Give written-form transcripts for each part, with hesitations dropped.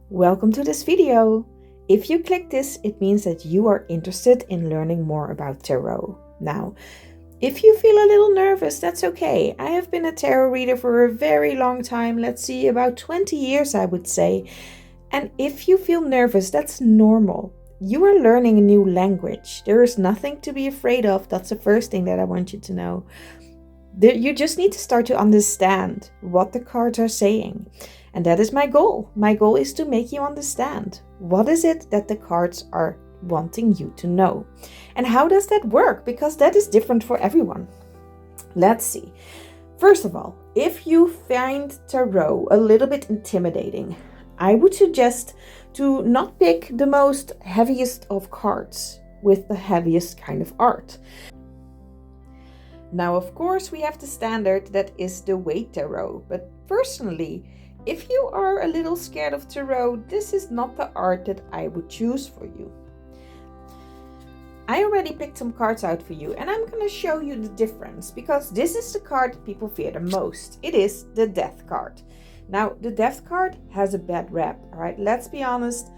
Welcome to this video. If you click this, it means that you are interested in learning more about tarot. Now, if you feel a little nervous, that's okay. I have been a tarot reader for a very long time. Let's see, about 20 years, I would say. And if you feel nervous, that's normal. You are learning a new language. There is nothing to be afraid of. That's the first thing that I want you to know. You just need to start to understand what the cards are saying. And that is my goal. My goal is to make you understand what is it that the cards are wanting you to know. And how does that work? Because that is different for everyone. Let's see. First of all, if you find tarot a little bit intimidating, I would suggest to not pick the most heaviest of cards with the heaviest kind of art. Now, of course, we have the standard that is the Waite Tarot, but personally, if you are a little scared of tarot, this is not the art that I would choose for you. I already picked some cards out for you, and I'm going to show you the difference, because this is the card that people fear the most. It is the Death card. Now, the Death card has a bad rap, all right? Let's be honest.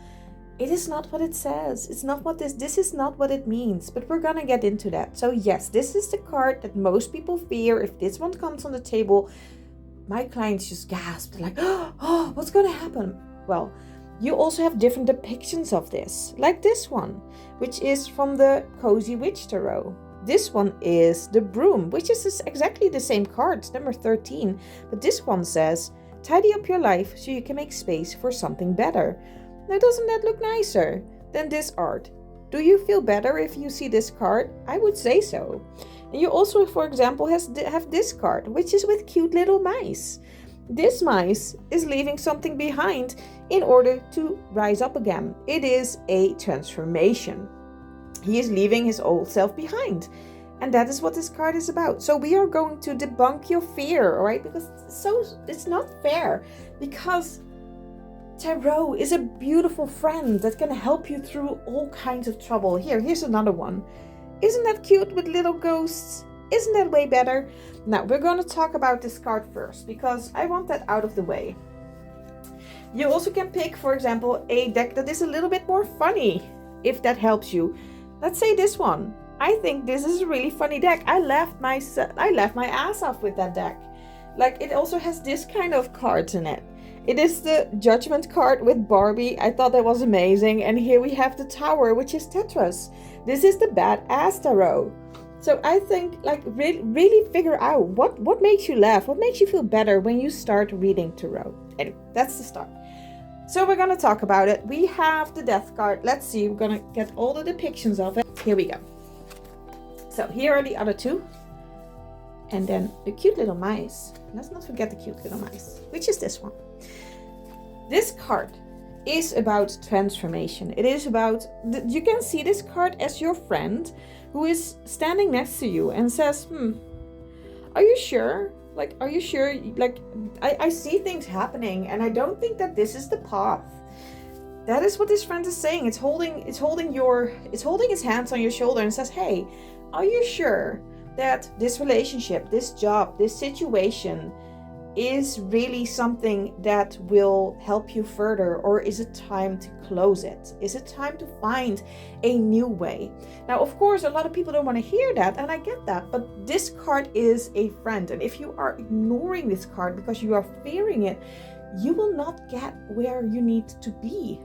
It is not what it says. It's not what this is not what it means, but we're gonna get into that. So yes, this is the card that most people fear. If this one comes on the table, my clients just gasped like, oh, what's gonna happen? Well, you also have different depictions of this, like this one, which is from the Cozy Witch Tarot. This one is the Broom, which is exactly the same card, number 13, but this one says, tidy up your life so you can make space for something better. Now, doesn't that look nicer than this art? Do you feel better if you see this card? I would say so. And you also, for example, have this card, which is with cute little mice. This mice is leaving something behind in order to rise up again. It is a transformation. He is leaving his old self behind. And that is what this card is about. So we are going to debunk your fear, all right? Because it's not fair. Because tarot is a beautiful friend that can help you through all kinds of trouble. Here's another one. Isn't that cute with little ghosts? Isn't that way better? Now, we're going to talk about this card first because I want that out of the way. You also can pick, for example, a deck that is a little bit more funny, if that helps you. Let's say this one. I think this is a really funny deck. I laughed my ass off with that deck. Like, it also has this kind of cards in it. It is the Judgment card with Barbie. I thought that was amazing. And here we have the Tower, which is Tetris. This is the Badass Tarot. So I think, like, really figure out what makes you laugh, what makes you feel better when you start reading tarot. Anyway, that's the start. So we're going to talk about it. We have the Death card. Let's see. We're going to get all the depictions of it. Here we go. So here are the other two. And then the cute little mice. Let's not forget the cute little mice, which is this one. This card is about transformation. It is about, you can see this card as your friend who is standing next to you and says, are you sure? Like, are you sure? Like, I see things happening and I don't think that this is the path. That is what this friend is saying. It's holding his hands on your shoulder and says, hey, are you sure that this relationship, this job, this situation is really something that will help you further, or is it time to close it? Is it time to find a new way? Now, of course, a lot of people don't want to hear that, and I get that, but this card is a friend, and if you are ignoring this card because you are fearing it, you will not get where you need to be.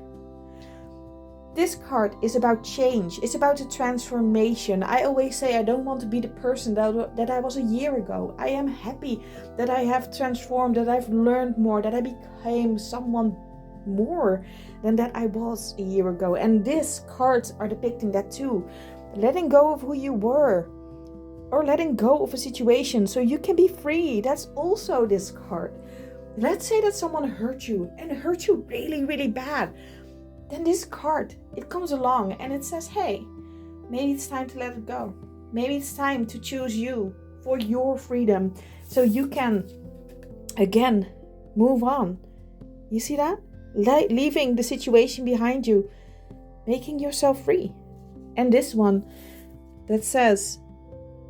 This card is about change. It's about a transformation. I always say I don't want to be the person that I was a year ago. I am happy that I have transformed, that I've learned more, that I became someone more than that I was a year ago. And these cards are depicting that too. Letting go of who you were, or letting go of a situation so you can be free. That's also this card. Let's say that someone hurt you and hurt you really, really bad. Then this card, it comes along and it says, hey, maybe it's time to let it go. Maybe it's time to choose you for your freedom so you can, again, move on. You see that? Leaving the situation behind you, making yourself free. And this one that says,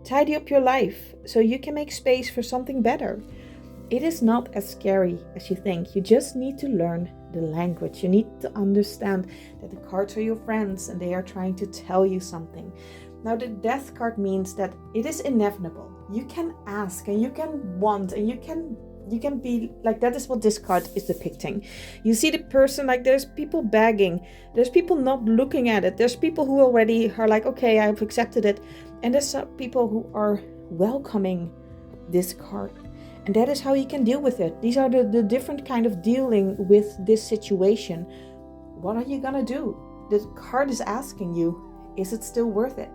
tidy up your life so you can make space for something better. It is not as scary as you think. You just need to learn the language. You need to understand that the cards are your friends and they are trying to tell you something. Now, the death card means that it is inevitable. You can ask and you can want and you can be like, that is what this card is depicting. You see the person, like there's people begging, there's people not looking at it, there's people who already are like, okay, I've accepted it, and there's some people who are welcoming this card. And that is how you can deal with it. These are the different kind of dealing with this situation. What are you gonna do? The card is asking you, is it still worth it?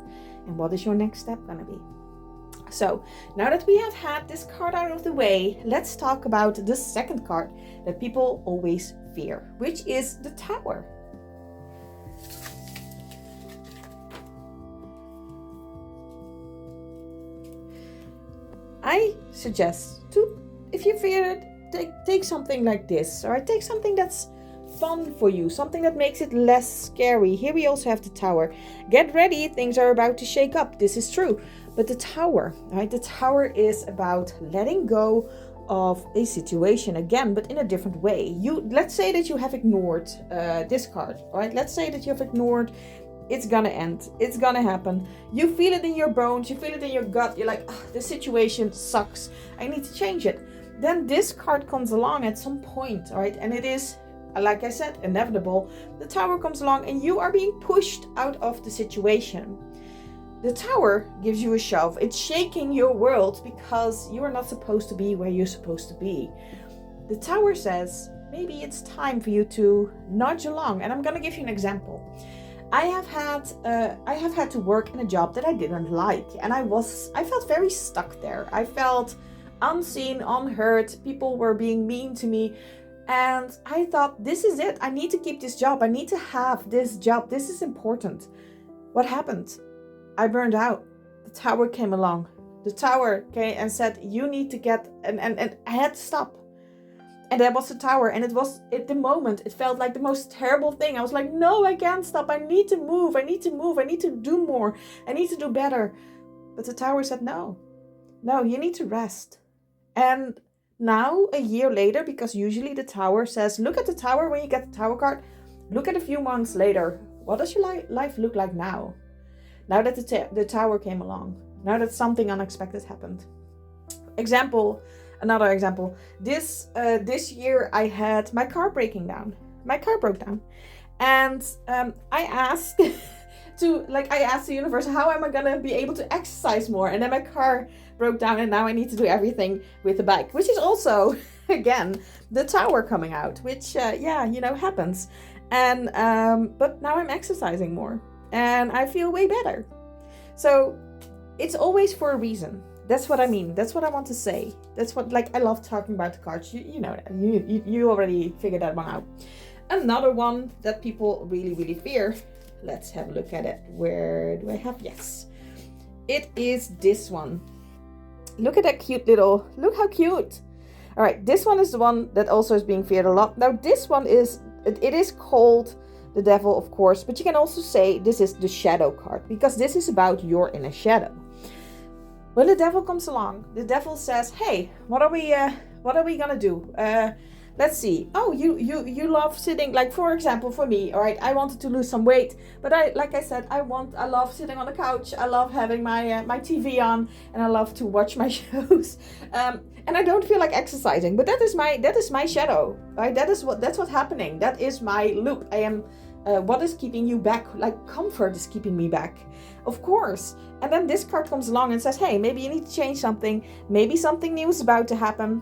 And what is your next step gonna be? So now that we have had this card out of the way, let's talk about the second card that people always fear, which is the Tower. I suggest to, if you fear it, take something like this, or take something that's fun for you, something that makes it less scary. Here we also have the Tower. Get ready, things are about to shake up. This is true. But the Tower, right? The Tower is about letting go of a situation again, but in a different way. Let's say that you have ignored this card, right? Let's say that you have ignored, it's gonna end, it's gonna happen. You feel it in your bones, you feel it in your gut. You're like, the situation sucks, I need to change it. Then this card comes along at some point, right? And it is, like I said, inevitable. The Tower comes along and you are being pushed out of the situation. The Tower gives you a shove. It's shaking your world because you are not supposed to be where you're supposed to be. The Tower says, maybe it's time for you to nudge along. And I'm going to give you an example. I have had to work in a job that I didn't like. And I felt very stuck there. I felt unseen, unheard. People were being mean to me. And I thought, this is it. I need to keep this job. I need to have this job. This is important. What happened? I burned out. The Tower came along. The Tower came and said, you need to get, and I had to stop. And that was the Tower. And it was, at the moment, it felt like the most terrible thing. I was like, no, I can't stop. I need to move. I need to move. I need to do more. I need to do better. But the Tower said, no, you need to rest. And now, a year later, because usually the Tower says, look at the Tower when you get the Tower card. Look at a few months later. What does your life look like now? Now that the Tower came along, now that something unexpected happened. Another example. This year I had my car breaking down. My car broke down, and I asked I asked the universe, how am I gonna be able to exercise more? And then my car broke down, and now I need to do everything with the bike, which is also again the Tower coming out, which happens. And but now I'm exercising more. And I feel way better. So it's always for a reason. That's what I mean. That's what I want to say. That's what, like, I love talking about the cards. You know that. You already figured that one out. Another one that people really, really fear. Let's have a look at it. Where do I have? Yes. It is this one. Look at that cute little, look how cute. All right. This one is the one that also is being feared a lot. Now this one is, it is called the Devil, of course, but you can also say this is the Shadow card, because this is about your inner shadow. When the Devil comes along, the Devil says, hey, what are we gonna do? Let's see. Oh, you love sitting, like, for example, for me, all right, I wanted to lose some weight, but I love sitting on the couch. I love having my TV on, and I love to watch my shows. And I don't feel like exercising, but that is my shadow, right? That's what's happening. That is my loop. I am, what is keeping you back? Like, comfort is keeping me back, of course. And then this card comes along and says, hey, maybe you need to change something. Maybe something new is about to happen.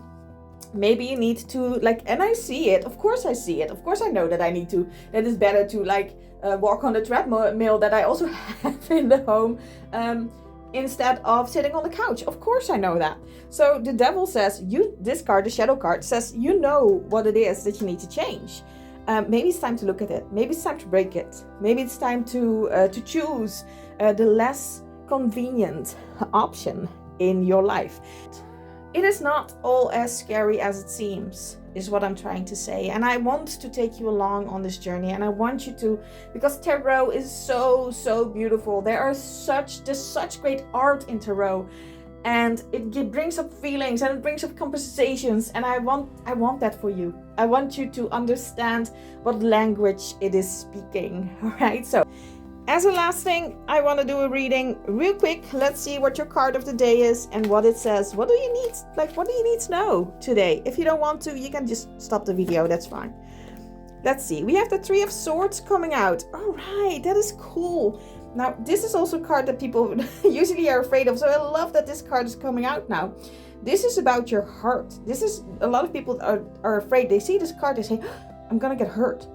Maybe you need to, like, and I see it. Of course I see it. Of course I know that I need to, that it's better to, like, walk on the treadmill that I also have in the home. Instead of sitting on the couch. Of course I know that. So the Devil says, this card, the Shadow card, says, you know what it is that you need to change. Maybe it's time to look at it. Maybe it's time to break it. Maybe it's time to choose the less convenient option in your life. It is not all as scary as it seems, is what I'm trying to say. And I want to take you along on this journey. And I want you to, because tarot is so, so beautiful. There's such great art in tarot. and it brings up feelings and it brings up conversations, and I want that for you. I want you to understand what language it is speaking. All right, so as a last thing, I want to do a reading real quick. Let's see what your card of the day is and what it says. What do you need, what do you need to know today? If you don't want to, you can just stop the video, that's fine. Let's see, we have the Three of Swords coming out. All right, that is cool. Now, this is also a card that people usually are afraid of, so I love that this card is coming out now. This is about your heart. This is, a lot of people are afraid. They see this card, they say, I'm gonna get hurt.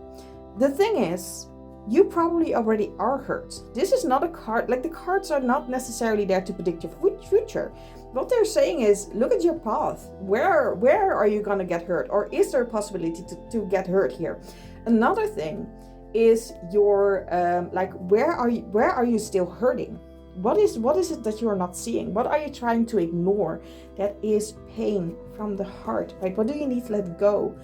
The thing is, you probably already are hurt. This is not a card, like the cards are not necessarily there to predict your future. What they're saying is, look at your path. Where are you gonna get hurt? Or is there a possibility to get hurt here? Another thing is your, where are you still hurting? What is it that you are not seeing? What are you trying to ignore? That is pain from the heart, right? What do you need to let go?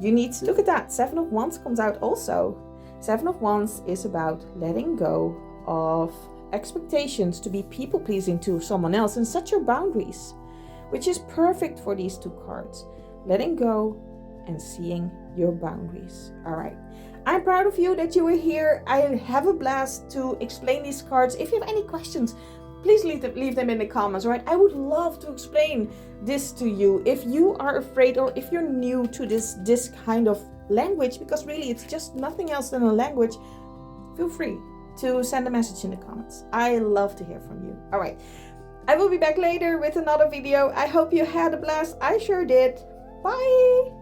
You need to, look at that, Seven of Wands comes out also. Seven of Wands is about letting go of expectations to be people-pleasing to someone else and set your boundaries, which is perfect for these two cards. Letting go and seeing your boundaries. All right. I'm proud of you that you were here. I have a blast to explain these cards. If you have any questions, please leave them in the comments, right? I would love to explain this to you if you are afraid or if you're new to this kind of language, because really it's just nothing else than a language. Feel free to send a message in the comments. I love to hear from you. All right, I will be back later with another video. I hope you had a blast. I sure did. Bye.